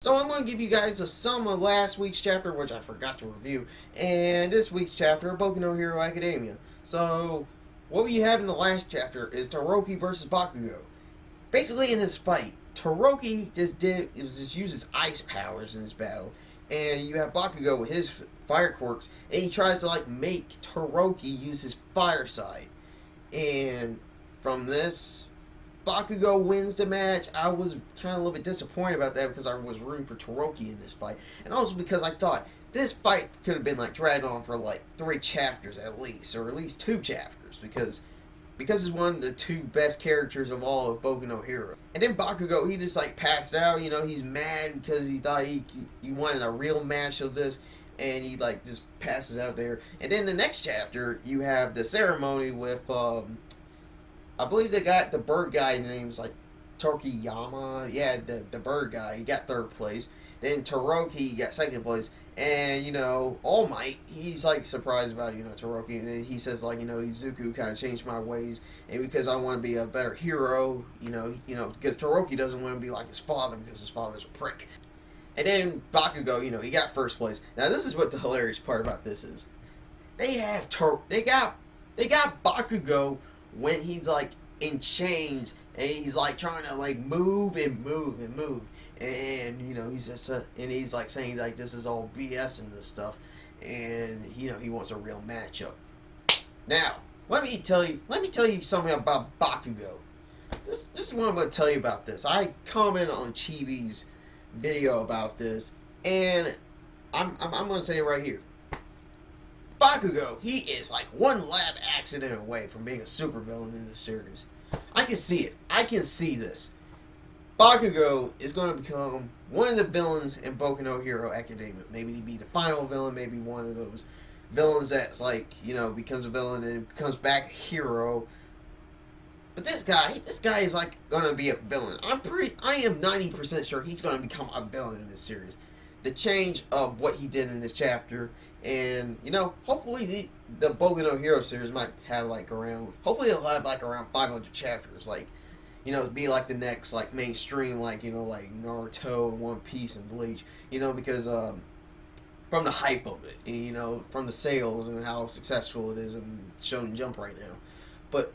So I'm going to give you guys a sum of last week's chapter, which I forgot to review, and this week's chapter of Boku no Hero Academia. So, what we have in the last chapter is Todoroki versus Bakugou. Basically, in this fight, Todoroki just uses ice powers in this battle, and you have Bakugou with his fire quirks, and he tries to make Todoroki use his fire side. And from this, Bakugou wins the match. I was kind of a little bit disappointed about that because I was rooting for Todoroki in this fight. And also because I thought this fight could have been dragged on for 3 chapters at least, or at least 2 chapters, because it's one of the 2 best characters of all of Boku no Hero. And then Bakugou, he just passed out, he's mad because he thought he wanted a real match of this, and he just passes out there. And then the next chapter, you have the ceremony with I believe the bird guy name's Toriyama. Yeah, the bird guy. He got 3rd place. Then Todoroki got 2nd place. And, All Might, he's surprised about, Todoroki. And then he says Izuku kind of changed my ways. And because I want to be a better hero, because Todoroki doesn't want to be like his father because his father's a prick. And then Bakugou, he got 1st place. Now this is what the hilarious part about this is. They got Bakugou when he's in chains and he's trying to move and move and move, and he's just and he's saying this is all BS and this stuff, and he wants a real matchup. Now let me tell you something about Bakugou. This is what I'm going to tell you about this. I commented on Chibi's video about this, and I'm going to say it right here. Bakugou, he is one lab accident away from being a supervillain in this series. I can see it. I can see this. Bakugou is going to become one of the villains in Boku no Hero Academia. Maybe he'd be the final villain, maybe one of those villains that's becomes a villain and becomes back a hero. But this guy is going to be a villain. I am 90% sure he's going to become a villain in this series. The change of what he did in this chapter, and hopefully the Boku no Hero series might have hopefully it'll have around 500 chapters, be the next mainstream Naruto and One Piece and Bleach, because from the hype of it, and, from the sales and how successful it is in Shonen Jump right now. But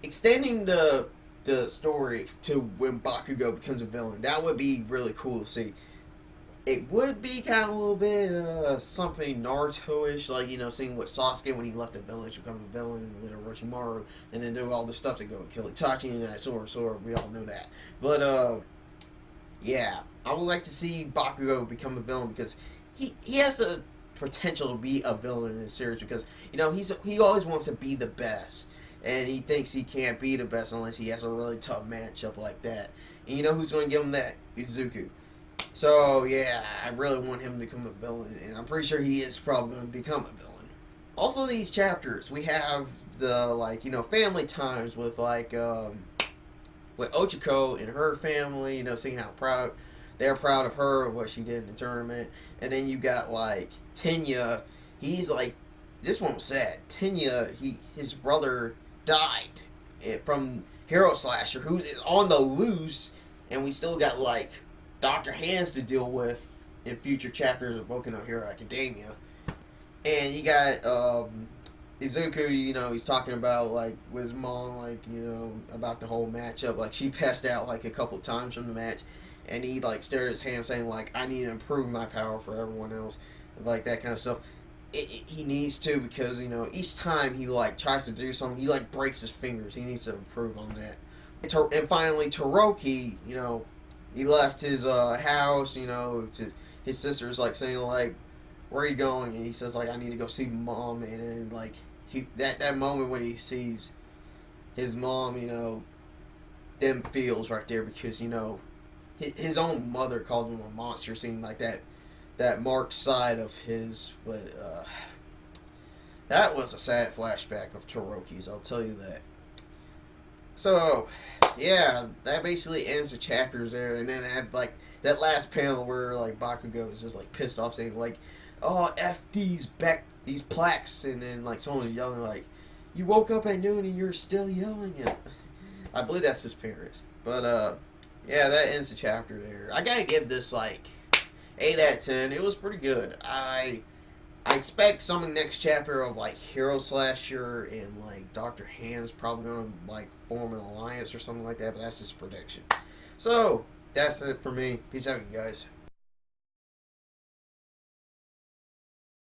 extending the story to when Bakugou becomes a villain, that would be really cool to see. It would be kind of a little bit something Naruto-ish, seeing what Sasuke when he left the village become a villain with Orochimaru, and then do all the stuff to go and kill Itachi and that sword, we all know that. But, yeah, I would like to see Bakugou become a villain because he has the potential to be a villain in this series because, he always wants to be the best, and he thinks he can't be the best unless he has a really tough matchup like that. And who's going to give him that? Izuku. So, yeah, I really want him to become a villain, and I'm pretty sure he is probably going to become a villain. Also, in these chapters, we have the, family times with, with Ochako and her family, seeing how they're proud of her, what she did in the tournament. And then you got, Tenya, he's, this one was sad. Tenya, his brother died from Hero Slasher, who's on the loose, and we still got, Dr. Hands to deal with in future chapters of Boku no Hero Academia. And you got Izuku, he's talking about with his mom, about the whole matchup. She passed out a couple times from the match, and he stared at his hand saying I need to improve my power for everyone else, that kind of stuff. He needs to, because each time he tries to do something, he breaks his fingers. He needs to improve on that. And finally Todoroki, he left his house, to his sister's saying where are you going? And he says I need to go see mom. And then that moment when he sees his mom, them feels right there, because his own mother called him a monster, seeing that marked side of his. But that was a sad flashback of Todoroki's, I'll tell you that. So, yeah, that basically ends the chapters there, and then that last panel where Bakugou is just pissed off, saying oh, F these plaques, and then someone was yelling you woke up at noon and you're still yelling it. I believe that's his parents. But Yeah, that ends the chapter there. I gotta give this like 8 out of 10. It was pretty good. I expect something next chapter of like Hero Slasher and like Dr. Hand's probably gonna like form an alliance or something like that, but that's just a prediction. So that's it for me. Peace out, you guys.